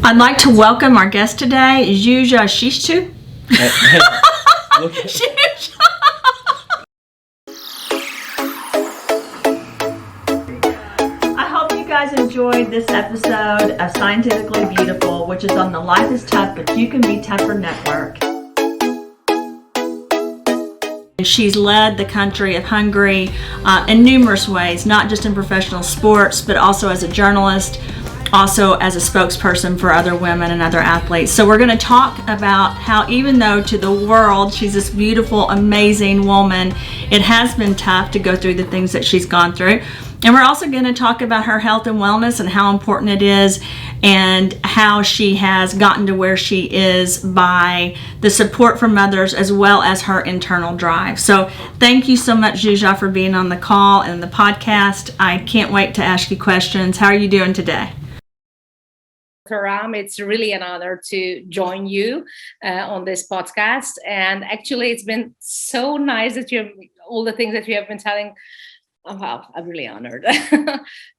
I'd like to welcome our guest today, Zsuzsa Csisztu. I hope you guys enjoyed this episode of Scientifically Beautiful, which is on the Life is Tough, but You Can Be Tougher network. She's led the country of Hungary in numerous ways, not just in professional sports, but also as a journalist, also as a spokesperson for other women and other athletes. So we're going to talk about how, even though to the world she's this beautiful, amazing woman, it has been tough to go through the things that she's gone through. And we're also going to talk about her health and wellness and how important it is, and how she has gotten to where she is by the support from others as well as her internal drive. So thank you so much, Zsuzsa, for being on the call and the podcast. I can't wait to ask you questions. How are you doing today? Rahm, it's really an honor to join you on this podcast. And actually, it's been so nice that all the things that you have been telling. Oh, wow, I'm really honored.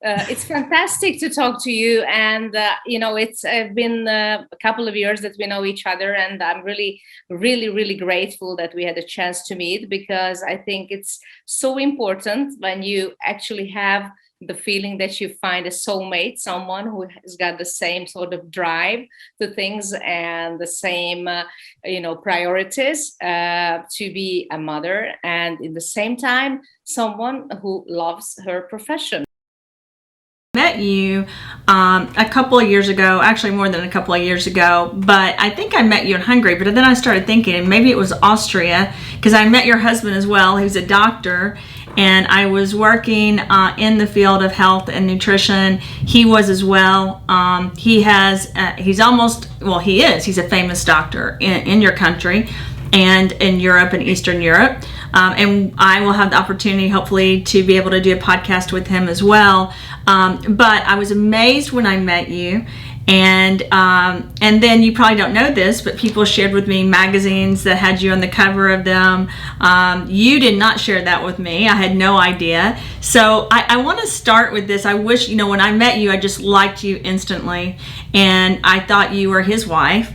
It's fantastic to talk to you. And, it's been a couple of years that we know each other. And I'm really, really, really grateful that we had a chance to meet, because I think it's so important when you actually have the feeling that you find a soulmate, someone who has got the same sort of drive to things and the same, priorities to be a mother, and in the same time, someone who loves her profession. Met you a couple of years ago, actually more than a couple of years ago, but I think I met you in Hungary. But then I started thinking, and maybe it was Austria, because I met your husband as well, who's a doctor, and I was working in the field of health and nutrition. He was as well. He's a famous doctor in your country and in Europe and Eastern Europe. And I will have the opportunity, hopefully, to be able to do a podcast with him as well. But I was amazed when I met you. And then you probably don't know this, but people shared with me magazines that had you on the cover of them. You did not share that with me. I had no idea. So I want to start with this. I wish, when I met you, I just liked you instantly. And I thought you were his wife.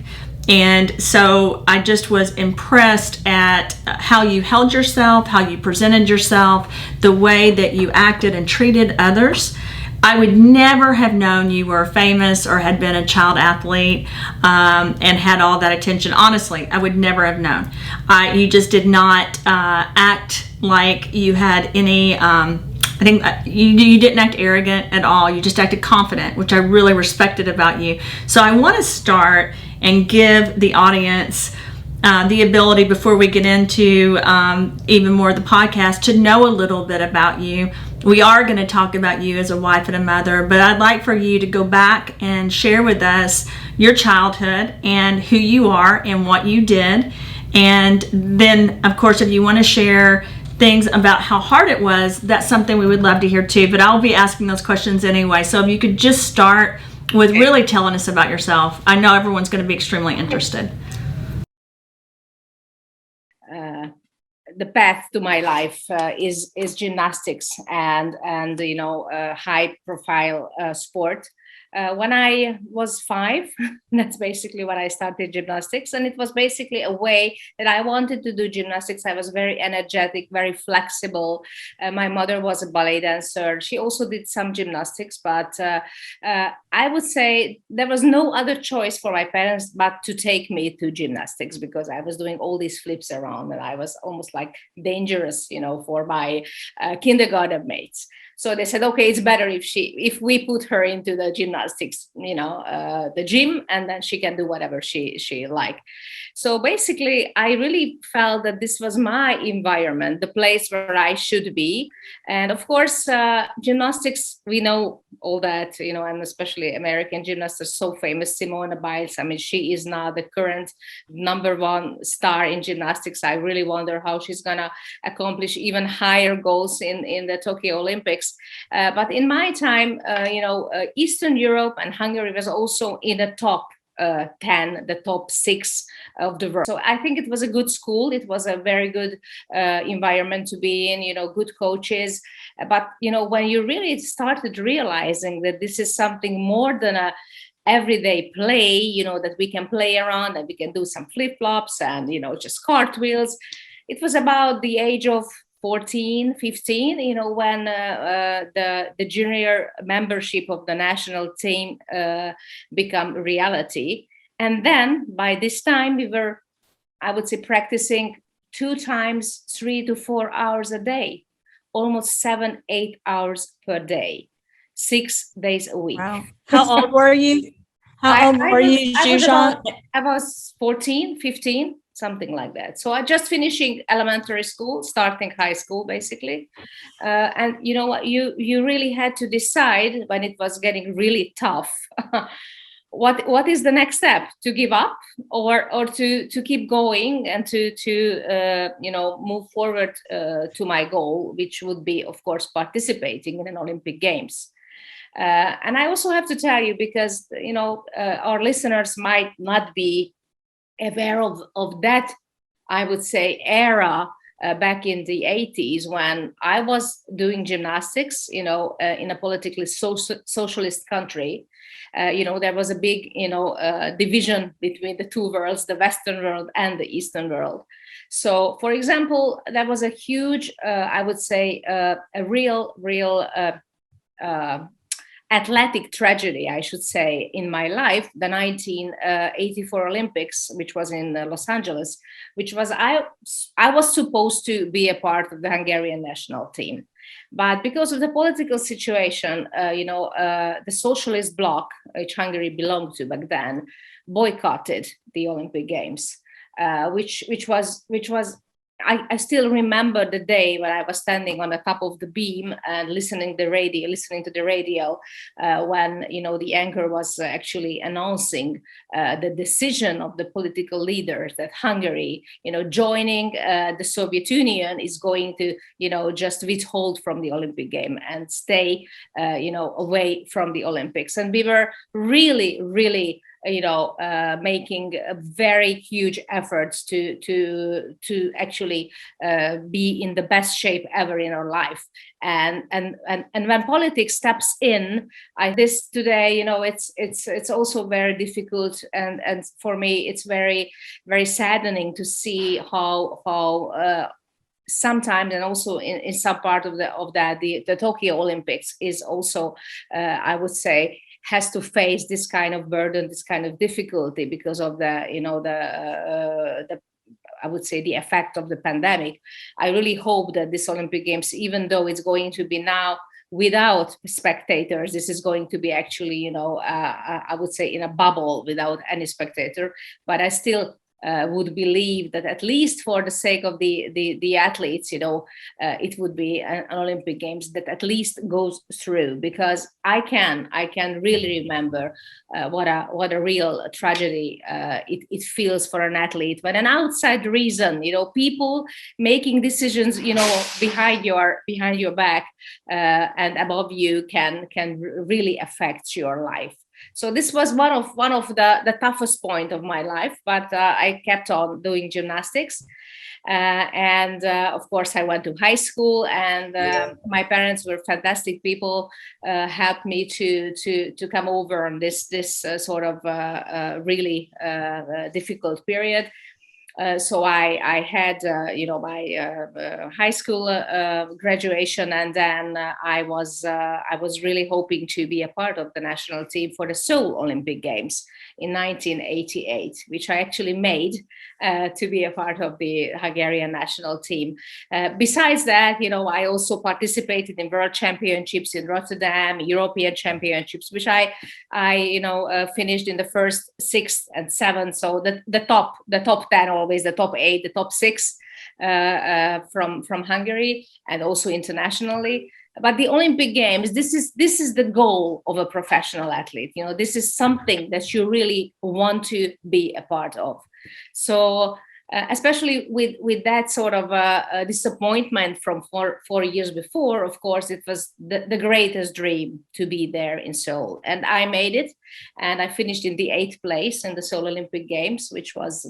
And so I just was impressed at how you held yourself, how you presented yourself, the way that you acted and treated others. I would never have known you were famous or had been a child athlete and had all that attention. Honestly, I would never have known. You just did not act like you had any... I think you didn't act arrogant at all. You just acted confident, which I really respected about you. So I want to start and give the audience the ability, before we get into even more of the podcast, to know a little bit about you. We are going to talk about you as a wife and a mother, but I'd like for you to go back and share with us your childhood and who you are and what you did. And then, of course, if you want to share things about how hard it was, that's something we would love to hear too. But I'll be asking those questions anyway. So if you could just start with really telling us about yourself. I know everyone's going to be extremely interested. The path to my life is gymnastics and high profile sport. When I was 5, that's basically when I started gymnastics. And it was basically a way that I wanted to do gymnastics. I was very energetic, very flexible. My mother was a ballet dancer. She also did some gymnastics, but I would say there was no other choice for my parents but to take me to gymnastics, because I was doing all these flips around and I was almost like dangerous, for my kindergarten mates. So they said, okay, it's better if we put her into the gymnastics, the gym, and then she can do whatever she like. So basically, I really felt that this was my environment, the place where I should be. And of course, gymnastics, we know all that, and especially American gymnasts are so famous. Simone Biles, she is now the current #1 star in gymnastics. I really wonder how she's going to accomplish even higher goals in the Tokyo Olympics. But in my time, Eastern Europe and Hungary was also in the top 10, the top 6 of the world. So I think it was a good school. It was a very good environment to be in, good coaches. But, when you really started realizing that this is something more than everyday play, that we can play around and we can do some flip-flops and, just cartwheels. It was about the age of 14, 15, when the junior membership of the national team become reality. And then by this time we were, I would say, practicing 2 times 3 to 4 hours a day, almost 7-8 hours per day, 6 days a week. Wow. How old were you? How old were you, Zsuzsa? I was 14, 15, something like that. So I just finishing elementary school, starting high school, basically. And you know what, you really had to decide when it was getting really tough, what is the next step, to give up or to keep going and to move forward to my goal, which would be, of course, participating in an Olympic Games. And I also have to tell you, because our listeners might not be aware of that, I would say, era back in the 80s when I was doing gymnastics, in a politically socialist country. There was a big, division between the two worlds, the Western world and the Eastern world. So, for example, there was a huge, I would say, a real athletic tragedy, I should say, in my life, the 1984 Olympics, which was in Los Angeles, which was, I was supposed to be a part of the Hungarian national team. But because of the political situation, the socialist bloc, which Hungary belonged to back then, boycotted the Olympic Games, which was I still remember the day when I was standing on the top of the beam and listening to the radio when the anchor was actually announcing the decision of the political leaders that Hungary, joining the Soviet Union, is going to just withhold from the Olympic game and stay away from the Olympics. And we were really making very huge efforts to actually be in the best shape ever in our life. And when politics steps in, this today, it's also very difficult, and for me it's very, very saddening to see how sometimes, and also in some part of that the Tokyo Olympics is also I would say has to face this kind of burden, this kind of difficulty because of the I would say the effect of the pandemic. I really hope that this Olympic Games, even though it's going to be now without spectators, this is going to be actually, I would say in a bubble without any spectator, but I still would believe that at least for the sake of the athletes, it would be an Olympic Games that at least goes through, because I can really remember what a real tragedy it feels for an athlete when an outside reason, people making decisions, behind your back and above you can really affect your life. So this was one of the toughest point of my life, but I kept on doing gymnastics. And of course, I went to high school, and my parents were fantastic people, helped me to come over on this sort of really difficult period. So I had, my high school graduation, and then I was really hoping to be a part of the national team for the Seoul Olympic Games in 1988, which I actually made to be a part of the Hungarian national team. Besides that, I also participated in World Championships in Rotterdam, European Championships, which I finished in the first 6 and 7. So the top 10, always the top 8, the top 6 from Hungary, and also internationally. But the Olympic Games, this is the goal of a professional athlete. This is something that you really want to be a part of. So especially with that sort of disappointment from 4 years before, of course, it was the greatest dream to be there in Seoul. And I made it, and I finished in the 8th place in the Seoul Olympic Games, which was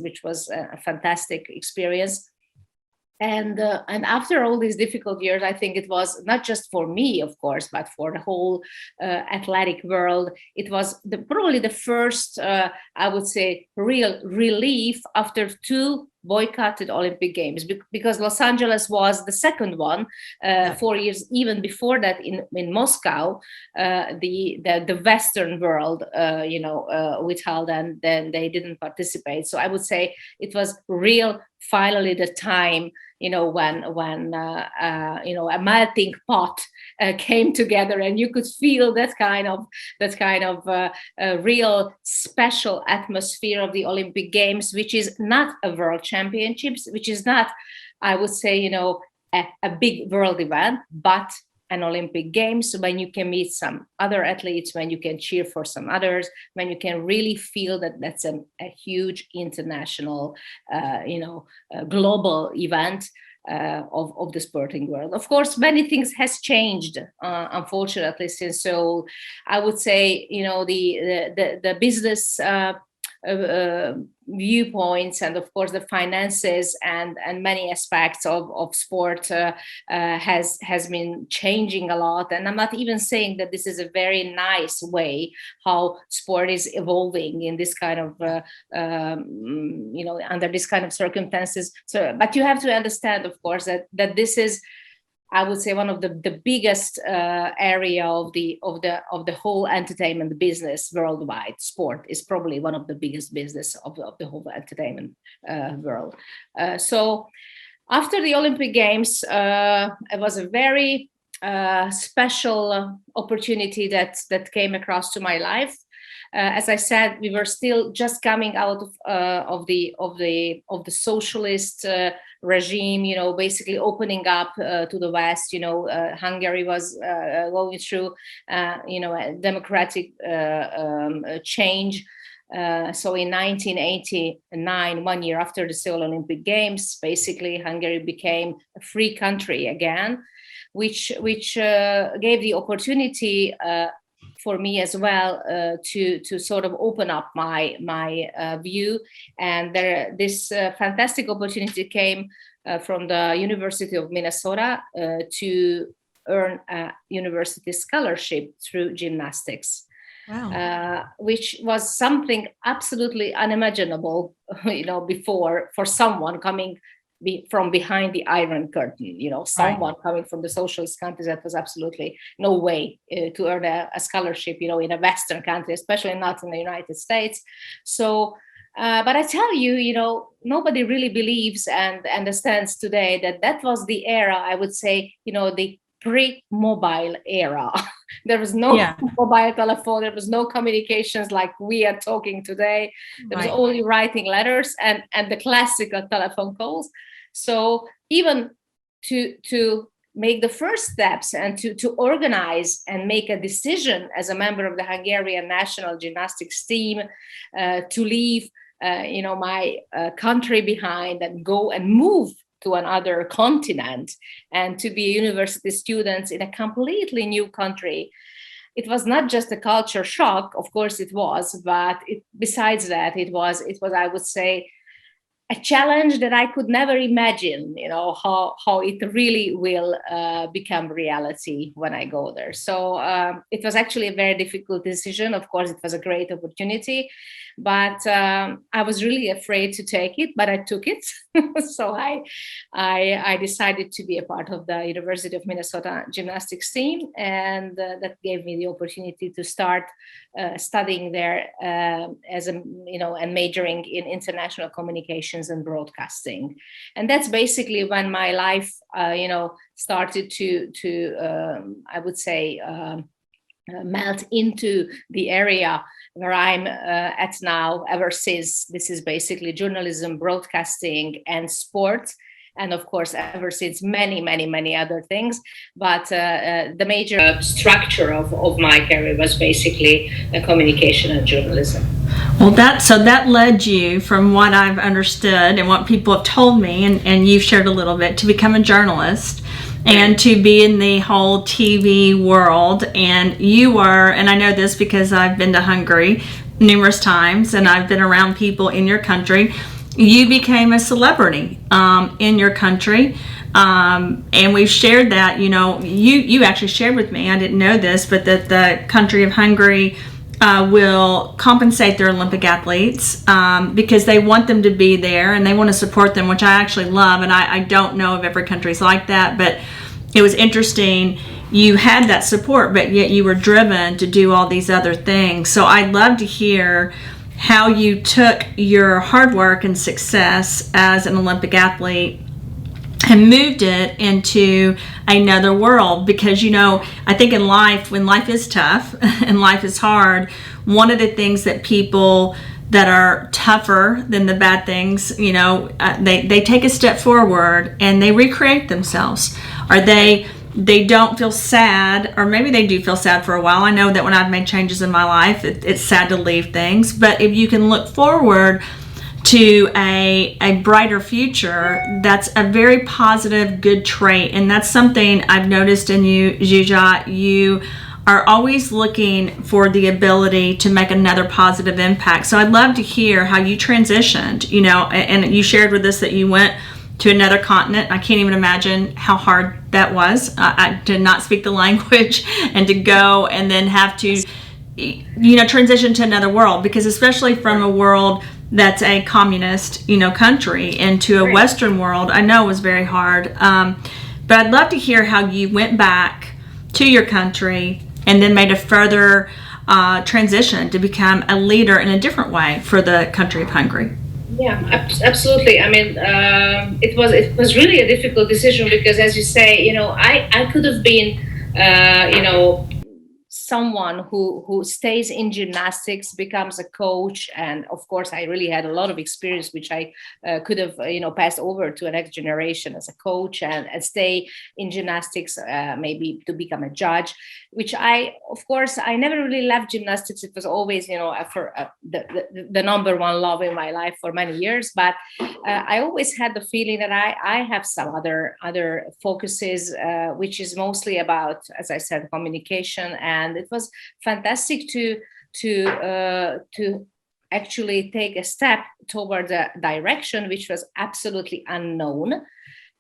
a fantastic experience. And after all these difficult years, I think it was not just for me, of course, but for the whole athletic world. It was probably the first, I would say, real relief after two boycotted Olympic Games, because Los Angeles was the second one. 4 years even before that in Moscow, the Western world, withheld, and then they didn't participate. So I would say it was real, finally, the time, when a melting pot came together, and you could feel that kind of real special atmosphere of the Olympic Games, which is not a world championships, which is not, I would say, a big world event, but an Olympic Games, when you can meet some other athletes, when you can cheer for some others, when you can really feel that that's a huge international, global event of the sporting world. Of course, many things has changed, unfortunately, since. So I would say, the business viewpoints, and of course the finances and many aspects of sport has been changing a lot. And I'm not even saying that this is a very nice way how sport is evolving in this kind of under this kind of circumstances. So, but you have to understand, of course, that this is, I would say, one of the biggest area of the whole entertainment business worldwide. Sport is probably one of the biggest business of the whole entertainment world. So after the Olympic Games, it was a very special opportunity that came across to my life. As I said, we were still just coming out of the socialist regime, basically opening up to the West. Hungary was going through, a democratic change. So in 1989, 1 year after the Seoul Olympic Games, basically Hungary became a free country again, which gave the opportunity for me as well to sort of open up my view. And this fantastic opportunity came from the University of Minnesota to earn a university scholarship through gymnastics. Wow. Which was something absolutely unimaginable, before, for someone coming from behind the Iron Curtain, someone right. Coming from the socialist countries. That was absolutely no way to earn a scholarship, in a Western country, especially not in the United States. So, but I tell you, nobody really believes and understands today that was the era, I would say, the pre-mobile era. There was no mobile telephone. There was no communications like we are talking today. There was only writing letters and the classical telephone calls. So even to make the first steps and to organize and make a decision as a member of the Hungarian national gymnastics team to leave, my country behind and go and move to another continent and to be a university student in a completely new country. It was not just a culture shock, of course it was, but besides that, it was, I would say, a challenge that I could never imagine, how it really will become reality when I go there. So it was actually a very difficult decision. Of course, it was a great opportunity, but I was really afraid to take it, but I took it. So I decided to be a part of the University of Minnesota gymnastics team, and that gave me the opportunity to start studying there as and majoring in international communications and broadcasting. And that's basically when my life, started to I would say, melt into the area where I'm at now ever since. This is basically journalism, broadcasting, and sport. And of course, ever since many, many, many other things. But the major structure of my career was basically communication and journalism. Well, that led you, from what I've understood and what people have told me, and you've shared a little bit, to become a journalist and to be in the whole TV world. And you were, and I know this because I've been to Hungary numerous times and I've been around people in your country, you became a celebrity in your country. And we've shared that, you actually shared with me, I didn't know this, but that the country of Hungary will compensate their Olympic athletes because they want them to be there and they want to support them, which I actually love. And I don't know if every country's like that, but it was interesting. You had that support, but yet you were driven to do all these other things. So I'd love to hear how you took your hard work and success as an Olympic athlete and moved it into another world. Because, I think in life, when life is tough and life is hard, one of the things that people that are tougher than the bad things, they take a step forward and they recreate themselves, or they don't feel sad, or maybe they do feel sad for a while. I know that when I've made changes in my life, it's sad to leave things, but if you can look forward to a brighter future, that's a very positive, good trait. And that's something I've noticed in you, Zsuzsa. You are always looking for the ability to make another positive impact. So I'd love to hear how you transitioned, and you shared with us that you went to another continent. I can't even imagine how hard that was. I did not speak the language, and to go and then have to, transition to another world, because especially from a world that's a communist, country into a Western world, I know was very hard. But I'd love to hear how you went back to your country and then made a further transition to become a leader in a different way for the country of Hungary. Yeah, absolutely. I mean, it was really a difficult decision because, as you say, I could have been, someone who stays in gymnastics, becomes a coach, and of course I really had a lot of experience which I could have passed over to a next generation as a coach, and stay in gymnastics, maybe to become a judge, which I never really left gymnastics. It was always for the number one love in my life for many years, but I always had the feeling that I have some other focuses, which is mostly about, as I said, communication. And it was fantastic to actually take a step toward a direction which was absolutely unknown,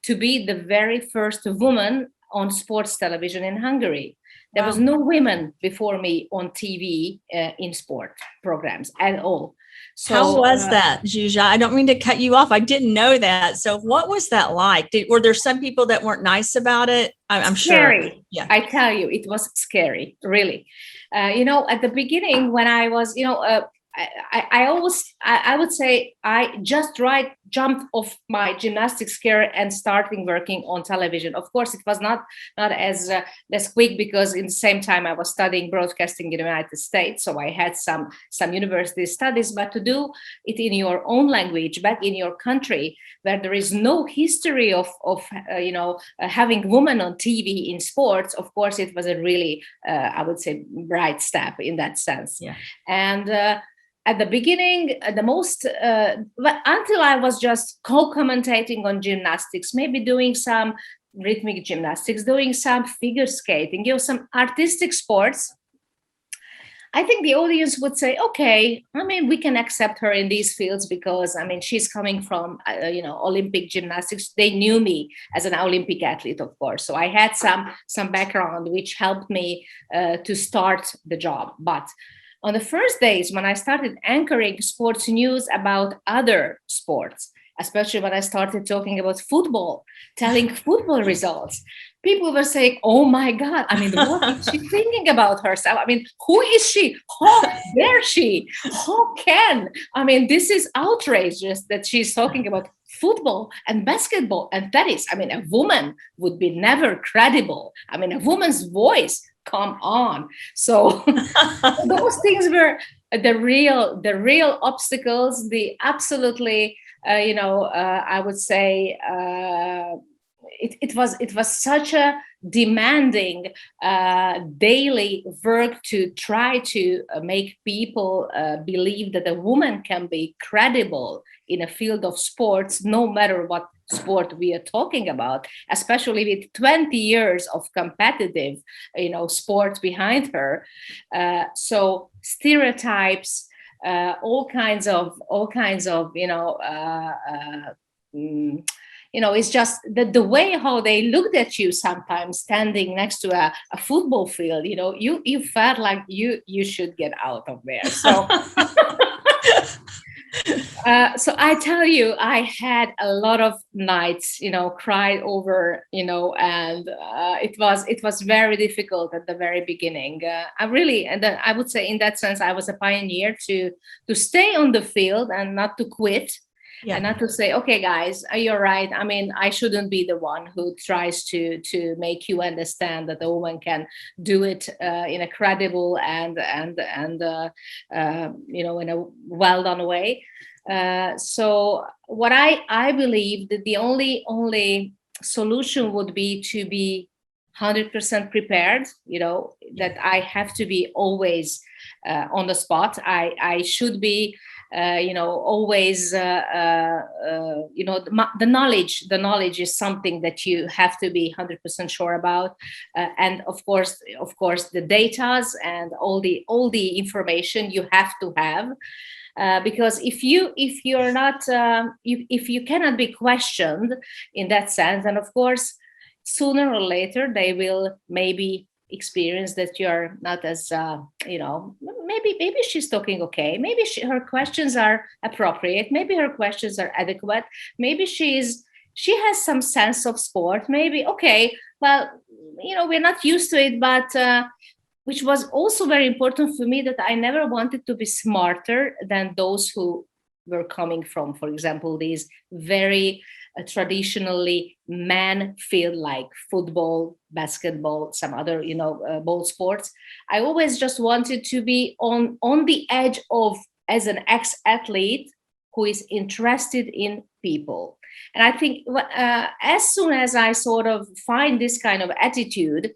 to be the very first woman on sports television in Hungary. There was no women before me on TV in sport programs at all. So, how was that, Zsuzsa? I don't mean to cut you off. I didn't know that. So what was that like? Were there some people that weren't nice about it? I'm scary. Sure. Yeah. I tell you, it was scary, really. At the beginning when I was, I would say I just jumped off my gymnastics career and starting working on television. Of course, it was not as quick, because in the same time I was studying broadcasting in the United States, so I had some university studies. But to do it in your own language, back in your country, where there is no history of having women on TV in sports, of course, it was a really, I would say, bright step in that sense. Yeah. And at the beginning, until I was just co-commentating on gymnastics, maybe doing some rhythmic gymnastics, doing some figure skating, some artistic sports, I think the audience would say, okay, I mean, we can accept her in these fields because, I mean, she's coming from, Olympic gymnastics. They knew me as an Olympic athlete, of course. So I had some background which helped me to start the job. But on the first days when I started anchoring sports news about other sports, especially when I started talking about football, telling football results, people were saying, oh my God, I mean, what is she thinking about herself? I mean, who is she? How dare she? How can? I mean, this is outrageous that she's talking about football and basketball and tennis. I mean, a woman would be never credible. I mean, a woman's voice, come on. So those things were the real obstacles, the absolutely, I would say, it was such a demanding daily work to try to make people believe that a woman can be credible in a field of sports, no matter what sport we are talking about, especially with 20 years of competitive, sport behind her. So stereotypes, all kinds of it's just the way how they looked at you sometimes standing next to a football field. You felt like you should get out of there. So so I tell you, I had a lot of nights, cried over, and it was very difficult at the very beginning. I would say in that sense, I was a pioneer to stay on the field and not to quit. Yeah. And not to say, okay, guys, you're right. I mean, I shouldn't be the one who tries to make you understand that a woman can do it in a credible and in a well done way. So what I believe that the only solution would be to be 100% prepared. That I have to be always on the spot. I should be always the knowledge is something that you have to be 100% sure about, and of course the datas and all the information you have to have, because if you're not if you cannot be questioned in that sense, and of course sooner or later they will maybe experience that you're not as maybe she's talking okay, maybe her questions are appropriate, maybe her questions are adequate, maybe she has some sense of sport, maybe okay, well, we're not used to it, but which was also very important for me, that I never wanted to be smarter than those who were coming from, for example, these very traditionally man field like football, basketball, some other ball sports. I always just wanted to be on the edge of, as an ex-athlete who is interested in people. And I think as soon as I sort of find this kind of attitude,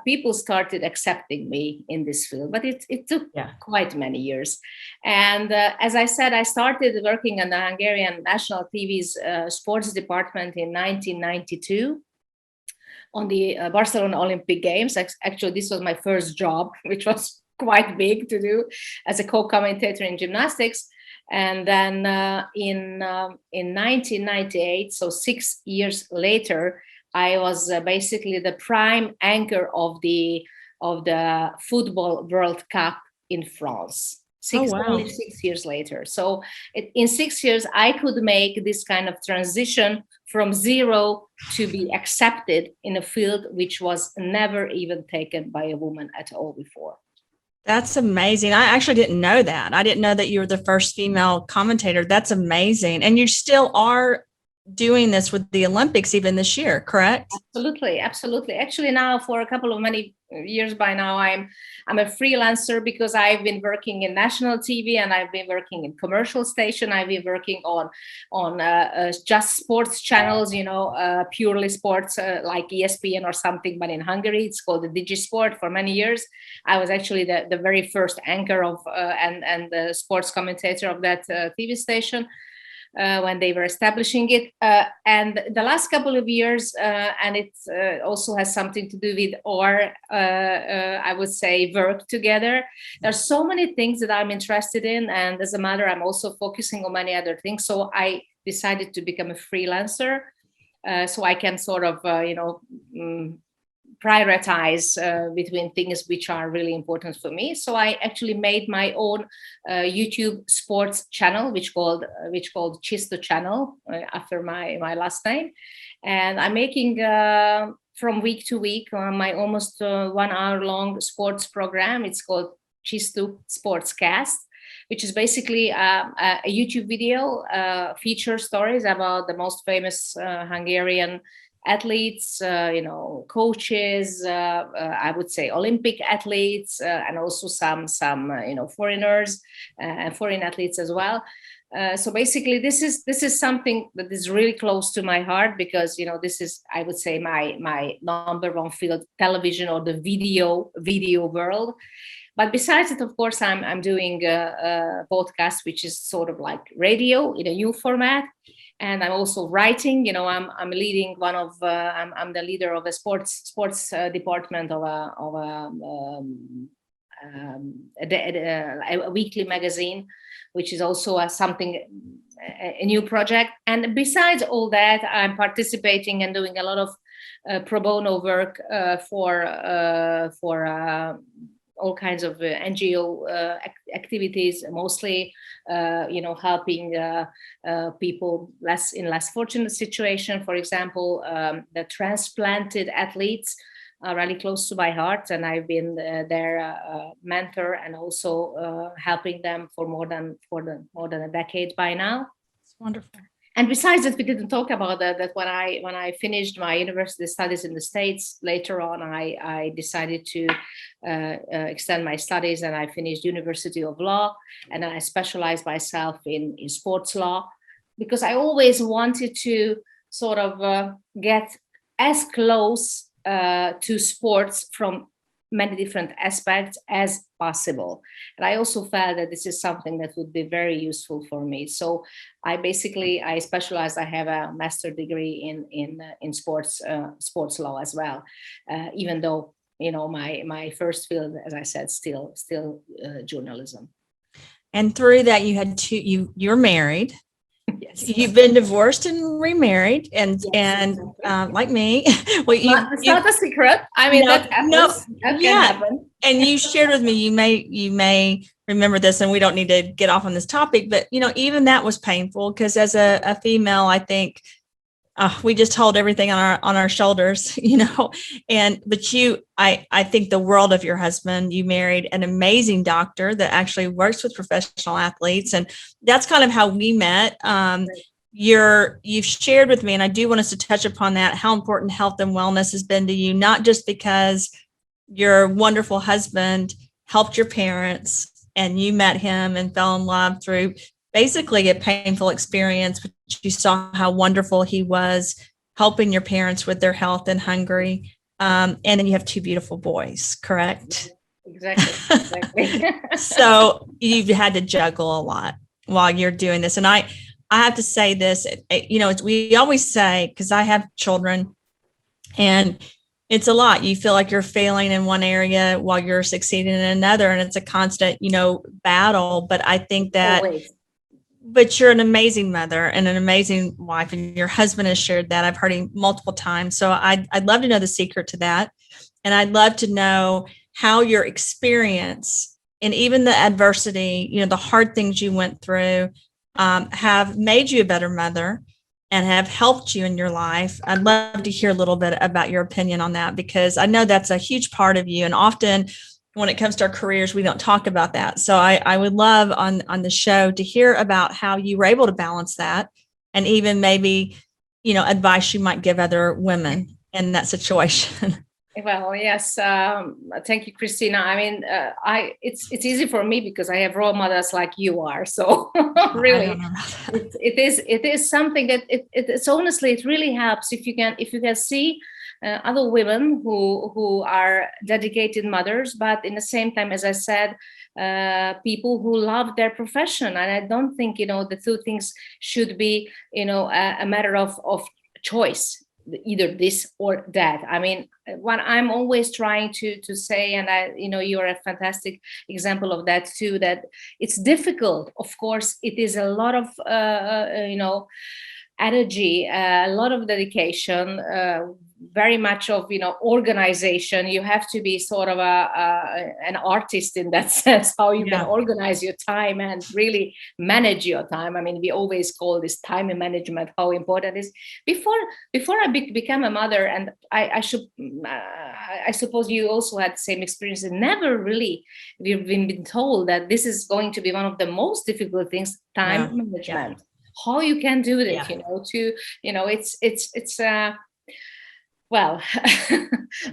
people started accepting me in this field, but it took quite many years. And as I said, I started working on the Hungarian National TV's sports department in 1992 on the Barcelona Olympic Games. Actually, this was my first job, which was quite big to do as a co-commentator in gymnastics. And then in 1998, so 6 years later, I was basically the prime anchor of the Football World Cup in France. Only 6 years later. So in 6 years, I could make this kind of transition from zero to be accepted in a field which was never even taken by a woman at all before. That's amazing. I actually didn't know that. I didn't know that you were the first female commentator. That's amazing. And you still are doing this with the Olympics even this year, correct? Absolutely. Actually, now for a couple of many years by now, I'm a freelancer, because I've been working in national TV and I've been working in commercial station. I've been working on just sports channels, purely sports like ESPN or something, but in Hungary it's called the Digisport. For many years, I was actually the very first anchor of and the sports commentator of that TV station. When they were establishing it, and the last couple of years, and it also has something to do with our, I would say, work together. There's so many things that I'm interested in, and as a matter, I'm also focusing on many other things. So I decided to become a freelancer, so I can sort of, prioritize between things which are really important for me. So I actually made my own YouTube sports channel, which called Csisztu channel, after my last name, and I'm making from week to week my almost 1 hour long sports program. It's called Csisztu Sportscast, which is basically a YouTube video, feature stories about the most famous Hungarian athletes, coaches, I would say Olympic athletes, and also some foreigners and foreign athletes as well. So basically, this is something that is really close to my heart, because this is, I would say, my number one field, television or the video world. But besides it, of course, I'm doing a podcast, which is sort of like radio in a new format. And I'm also writing. I'm leading one of. I'm the leader of a sports department of a a weekly magazine, which is also a new project. And besides all that, I'm participating and doing a lot of pro bono work for all kinds of NGO activities, mostly, helping people in less fortunate situation. For example, the transplanted athletes are really close to my heart, and I've been their mentor and also helping them for more than a decade by now. It's wonderful. And besides that, we didn't talk about that when I finished my university studies in the States, later on, I decided to extend my studies, and I finished University of Law, and I specialized myself in sports law, because I always wanted to sort of get as close to sports from many different aspects as possible. And I also felt that this is something that would be very useful for me. So I specialized. I have a master's degree in sports law as well, even though my first field, as I said, still journalism. And through that, you had you're married. Yes. You've been divorced and remarried, and yes, and exactly. like me, well, it's not a secret. I mean, that happens. That can happen. And you shared with me, you may remember this, and we don't need to get off on this topic, but even that was painful, because as a female, I think we just hold everything on our shoulders, but I think the world of your husband. You married an amazing doctor that actually works with professional athletes, and that's kind of how we met. You've shared with me, and I do want us to touch upon that, how important health and wellness has been to you, not just because your wonderful husband helped your parents and you met him and fell in love through basically a painful experience, but you saw how wonderful he was helping your parents with their health in Hungary. And then you have two beautiful boys, correct? Exactly. So you've had to juggle a lot while you're doing this. And I have to say this, we always say, because I have children, and it's a lot. You feel like you're failing in one area while you're succeeding in another. And it's a constant, battle. But I think that, but you're an amazing mother and an amazing wife, and your husband has shared that. I've heard him multiple times. So I'd love to know the secret to that. And I'd love to know how your experience and even the adversity, the hard things you went through, have made you a better mother and have helped you in your life. I'd love to hear a little bit about your opinion on that, because I know that's a huge part of you. And often when it comes to our careers, we don't talk about that. So I would love on the show to hear about how you were able to balance that, and even maybe, advice you might give other women in that situation. Well, yes. Thank you, Christina. I mean, it's easy for me because I have role models like you are. So really, it is something that it's honestly, it really helps if you can see other women who are dedicated mothers, but in the same time, as I said, people who love their profession. And I don't think the two things should be a matter of choice, either this or that. I mean, what I'm always trying to say, and you're a fantastic example of that too, that it's difficult. Of course, it is a lot of energy, a lot of dedication, very much of organization. You have to be sort of an artist in that sense, how you can organize your time and really manage your time. I mean, we always call this time management, how important it is. Before I became a mother, and I suppose you also had the same experience, and never really we've been told that this is going to be one of the most difficult things, time management. How you can do that, it's well,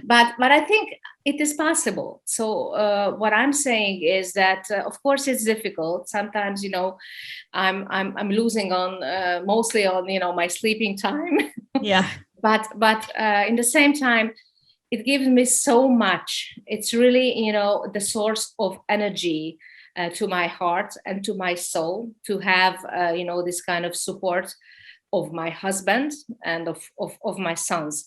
but I think it is possible. So what I'm saying is that, of course, it's difficult. Sometimes, I'm losing on mostly on my sleeping time. Yeah. But in the same time, it gives me so much. It's really the source of energy to my heart and to my soul, to have this kind of support of my husband and of my sons,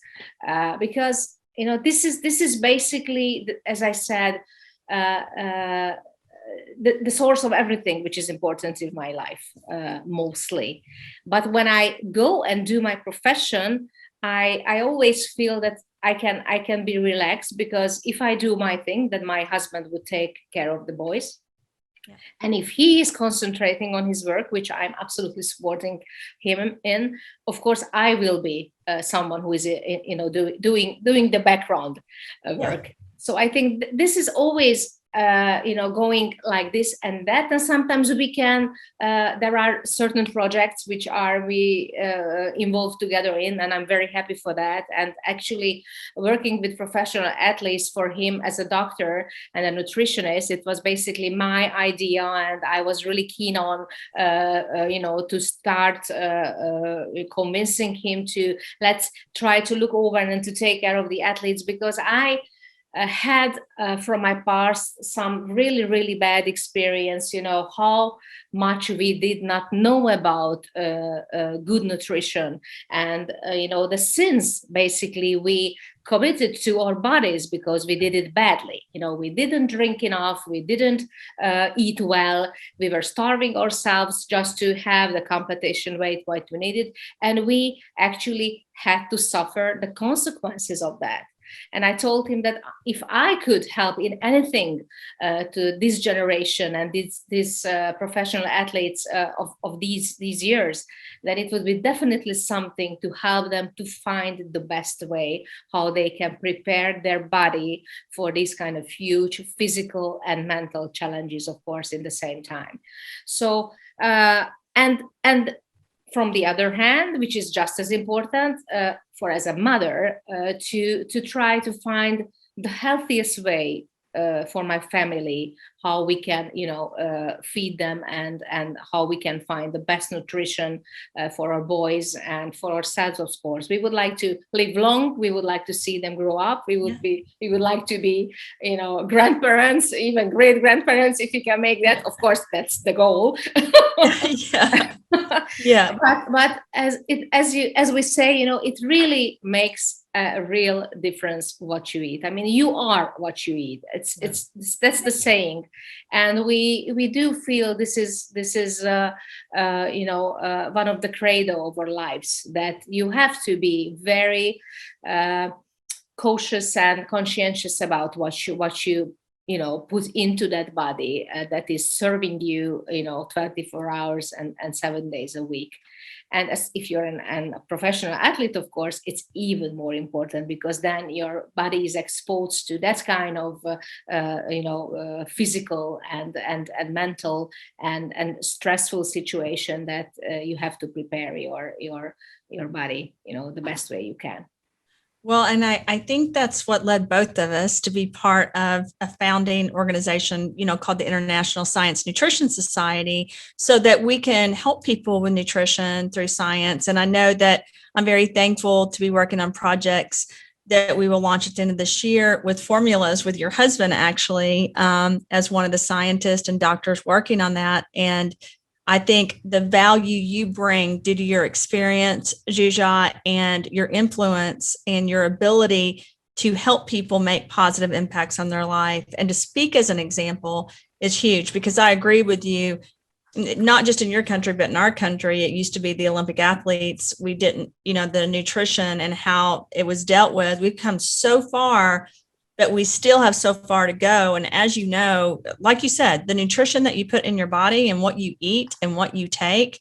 because this is basically, as I said, the source of everything which is important in my life, mostly. But when I go and do my profession, I always feel that I can be relaxed, because if I do my thing, then my husband would take care of the boys. Yeah. And if he is concentrating on his work, which I'm absolutely supporting him in, of course, I will be someone who is, doing the background work. Yeah. So I think this is always, going like this and that. And sometimes we can, there are certain projects which we involved together in, and I'm very happy for that. And actually working with professional athletes for him as a doctor and a nutritionist, it was basically my idea. And I was really keen on, to start convincing him to let's try to look over and to take care of the athletes, because I had from my past some really, really bad experience, how much we did not know about good nutrition, and, the sins basically we committed to our bodies because we did it badly. We didn't drink enough, we didn't eat well, we were starving ourselves just to have the competition weight what we needed, and we actually had to suffer the consequences of that. And I told him that if I could help in anything to this generation and these professional athletes of these years, then it would be definitely something to help them to find the best way how they can prepare their body for these kind of huge physical and mental challenges, of course, in the same time. So and from the other hand, which is just as important for as a mother, to try to find the healthiest way for my family, how we can, feed them, and how we can find the best nutrition for our boys and for ourselves. Of course, we would like to live long. We would like to see them grow up. We would like to be, grandparents, even great grandparents, if you can make that. Of course, that's the goal. Yeah. Yeah. But as we say, it really makes a real difference what you eat. I mean, you are what you eat. That's the saying, and we do feel this is one of the credo of our lives, that you have to be very cautious and conscientious about what you put into that body that is serving you 24 hours and 7 days a week. And if you're a professional athlete, of course, it's even more important, because then your body is exposed to that kind of physical and mental and stressful situation that you have to prepare your body the best way you can. Well, and I think that's what led both of us to be part of a founding organization, called the International Science Nutrition Society, so that we can help people with nutrition through science. And I know that I'm very thankful to be working on projects that we will launch at the end of this year with formulas with your husband, actually, as one of the scientists and doctors working on that. And I think the value you bring due to your experience, Zsuzsa, and your influence and your ability to help people make positive impacts on their life and to speak as an example is huge, because I agree with you, not just in your country, but in our country, it used to be the Olympic athletes. We didn't, the nutrition and how it was dealt with. We've come so far, but we still have so far to go. And as you know, like you said, the nutrition that you put in your body and what you eat and what you take,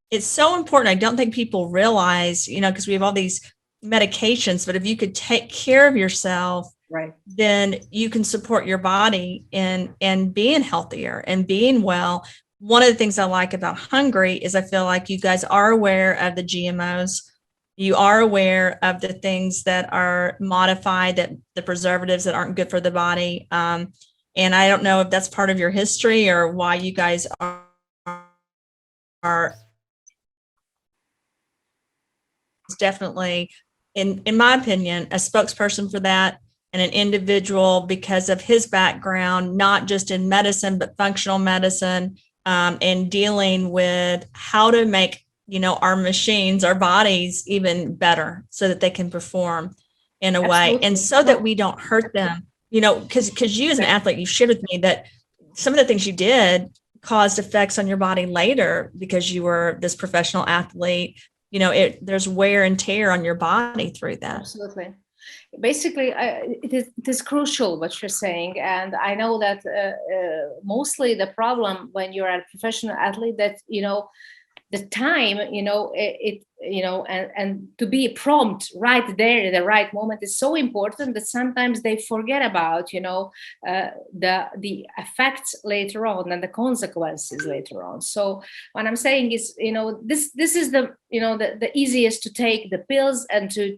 it's so important. I don't think people realize, because we have all these medications, but if you could take care of yourself, right, then you can support your body in being healthier and being well. One of the things I like about Hungary is I feel like you guys are aware of the GMOs. You are aware of the things that are modified, that the preservatives that aren't good for the body. And I don't know if that's part of your history or why you guys are definitely, in my opinion, a spokesperson for that and an individual because of his background, not just in medicine, but functional medicine, and dealing with how to make our machines, our bodies even better so that they can perform in a way, and so that we don't hurt them. because you as an athlete, you shared with me that some of the things you did caused effects on your body later because you were this professional athlete. There's wear and tear on your body through that. Absolutely. Basically, it is crucial what you're saying, and I know that mostly the problem when you're a professional athlete, that the time, and to be prompt right there in the right moment is so important that sometimes they forget about, the effects later on and the consequences later on. So what I'm saying is, this is the easiest to take the pills and to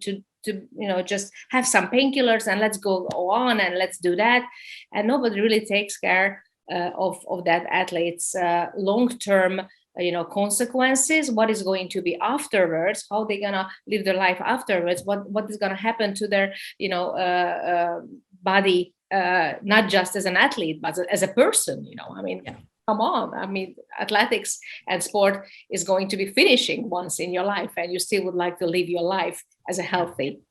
just have some painkillers and let's go on and let's do that. And nobody really takes care of that athlete's long-term consequences, what is going to be afterwards, how they're gonna live their life afterwards, what is gonna happen to their body, not just as an athlete but as a person. Come on, athletics and sport is going to be finishing once in your life, and you still would like to live your life as a healthy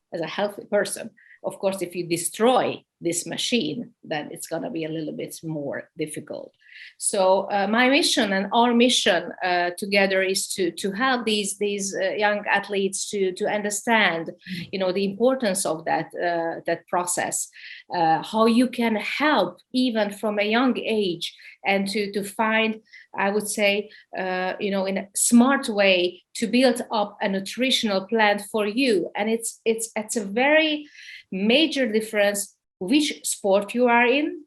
person. Of course, if you destroy this machine, then it's going to be a little bit more difficult. So my mission and our mission together is to help these young athletes to understand, the importance of that process, how you can help even from a young age, and to find, I would say, in a smart way to build up a nutritional plan for you. And it's a very major difference which sport you are in,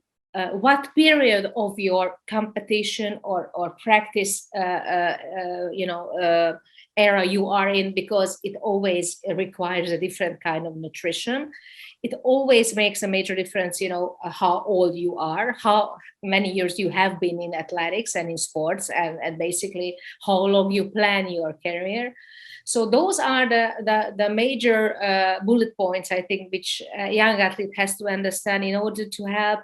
what period of your competition or practice era you are in, because it always requires a different kind of nutrition. It always makes a major difference, how old you are, how many years you have been in athletics and in sports, and basically how long you plan your career. So those are the major bullet points, I think, which a young athlete has to understand in order to help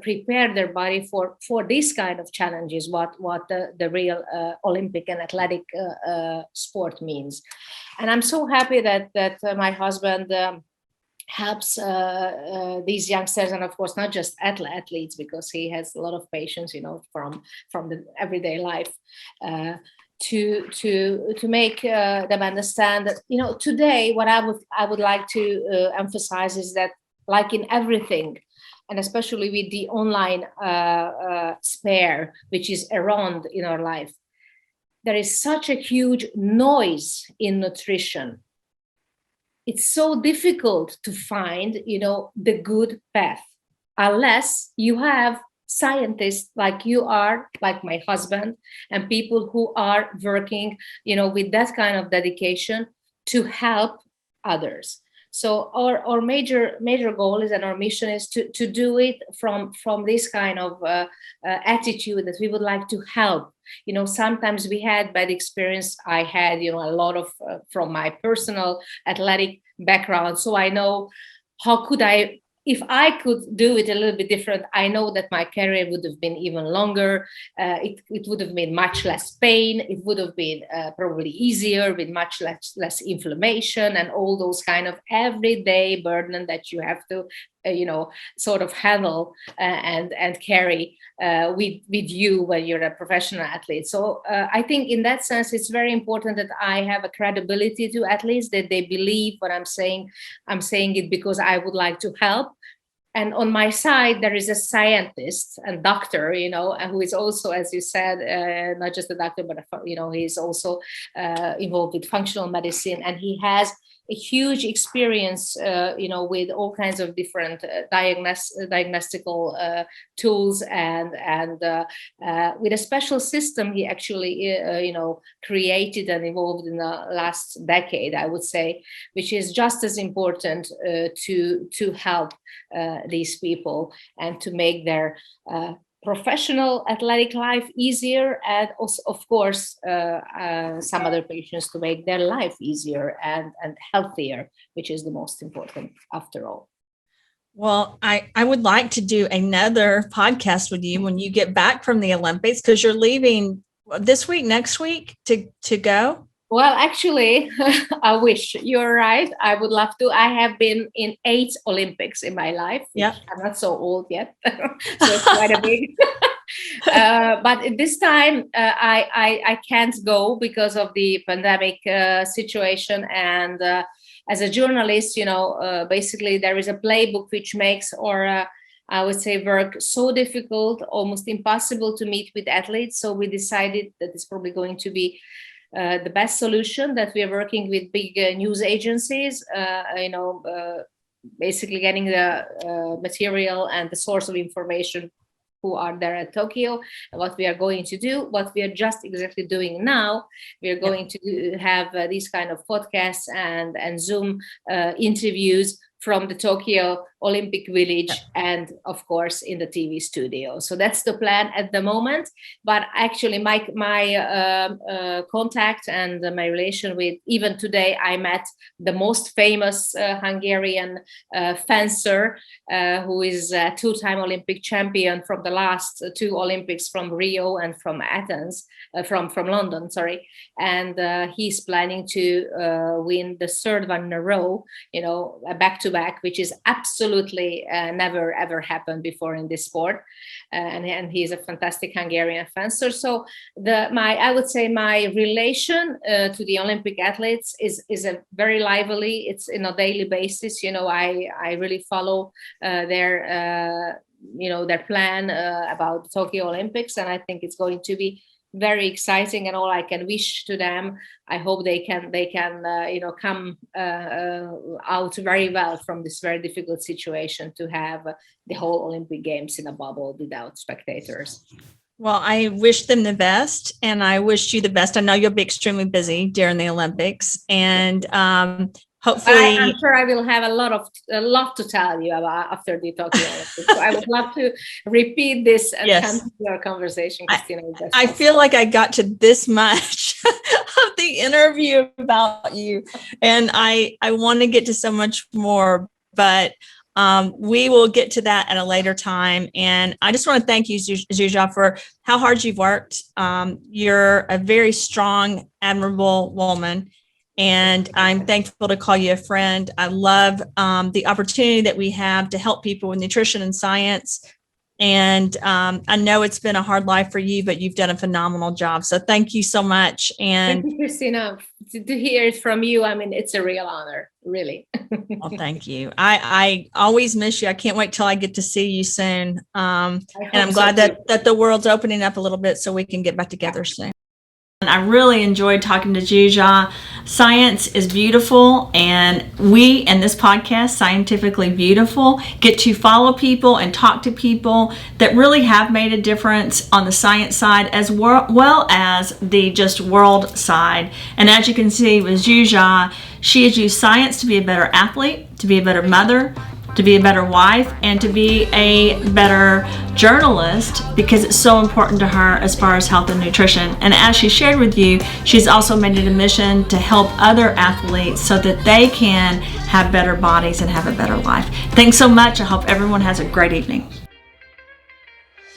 prepare their body for these kind of challenges, what the real Olympic and athletic sport means. And I'm so happy that my husband helps these youngsters, and of course not just athletes, because he has a lot of patience, from the everyday life, to make them understand that today what I would like to emphasize is that, like in everything, and especially with the online sphere which is around in our life, there is such a huge noise in nutrition. It's so difficult to find the good path unless you have scientists like you are, like my husband, and people who are working with that kind of dedication to help others. So our major goal is, and our mission is to do it from this kind of attitude that we would like to help. Sometimes we had bad experience. I had a lot of from my personal athletic background, so I know how could I. If I could do it a little bit different, I know that my career would have been even longer. It would have been much less pain. It would have been probably easier, with much less inflammation and all those kind of everyday burden that you have to, sort of handle and carry with you when you're a professional athlete. So I think in that sense, it's very important that I have a credibility to athletes, that they believe what I'm saying. I'm saying it because I would like to help. And on my side, there is a scientist and doctor, who is also, as you said, not just a doctor, but, he's also involved with functional medicine. And he has a huge experience, with all kinds of different diagnostical tools, and with a special system he actually, created and evolved in the last decade, I would say, which is just as important to help these people and to make their professional athletic life easier, and also, of course, some other patients to make their life easier and healthier, which is the most important after all. Well, I would like to do another podcast with you when you get back from the Olympics, because you're leaving this week, next week to go. Well, actually, I wish you're right. I would love to. I have been in 8 Olympics in my life. Yeah. I'm not so old yet, so it's quite a big. But this time, I can't go because of the pandemic situation. And as a journalist, basically there is a playbook which makes, or I would say, work so difficult, almost impossible to meet with athletes. So we decided that it's probably going to be the best solution, that we are working with big news agencies, basically getting the material and the source of information who are there at Tokyo, and what we are going to do, what we are just exactly doing now. We are going to have these kind of podcasts and Zoom interviews from the Tokyo Olympic Village, and of course in the TV studio. So that's the plan at the moment. But actually my contact and my relation with, even today I met the most famous Hungarian fencer, who is a 2-time Olympic champion from the last 2 Olympics, from Rio and from Athens, from London, sorry. And he's planning to win the 3rd one in a row, back to back, which is absolutely never ever happened before in this sport. And he's a fantastic Hungarian fencer. So I would say my relation to the Olympic athletes is a very lively. It's in a daily basis. I really follow their plan about the Tokyo Olympics, and I think it's going to be very exciting. And all I can wish to them, I hope they can come out very well from this very difficult situation, to have the whole Olympic Games in a bubble without spectators. Well, I wish them the best, and I wish you the best. I know you'll be extremely busy during the Olympics, and hopefully, I'm sure I will have a lot to tell you about after the Tokyo Olympics. So I would love to repeat this and continue our conversation, Christina. I feel like I got to this much of the interview about you, and I want to get to so much more, but we will get to that at a later time. And I just want to thank you, Zsuzsa, for how hard you've worked. You're a very strong, admirable woman, and I'm thankful to call you a friend. I love the opportunity that we have to help people with nutrition and science. And I know it's been a hard life for you, but you've done a phenomenal job. So thank you so much. And thank you, Christina. To hear it from you, I mean, it's a real honor, really. Well, thank you. I always miss you. I can't wait till I get to see you soon. And I'm glad that the world's opening up a little bit so we can get back together soon. And I really enjoyed talking to Zsuzsa. Science is beautiful, and we in this podcast, Scientifically Beautiful, get to follow people and talk to people that really have made a difference on the science side as well as the just world side. And as you can see with Zsuzsa, she has used science to be a better athlete, to be a better mother, to be a better wife, and to be a better journalist, because it's so important to her as far as health and nutrition. And as she shared with you, she's also made it a mission to help other athletes so that they can have better bodies and have a better life. Thanks so much. I hope everyone has a great evening.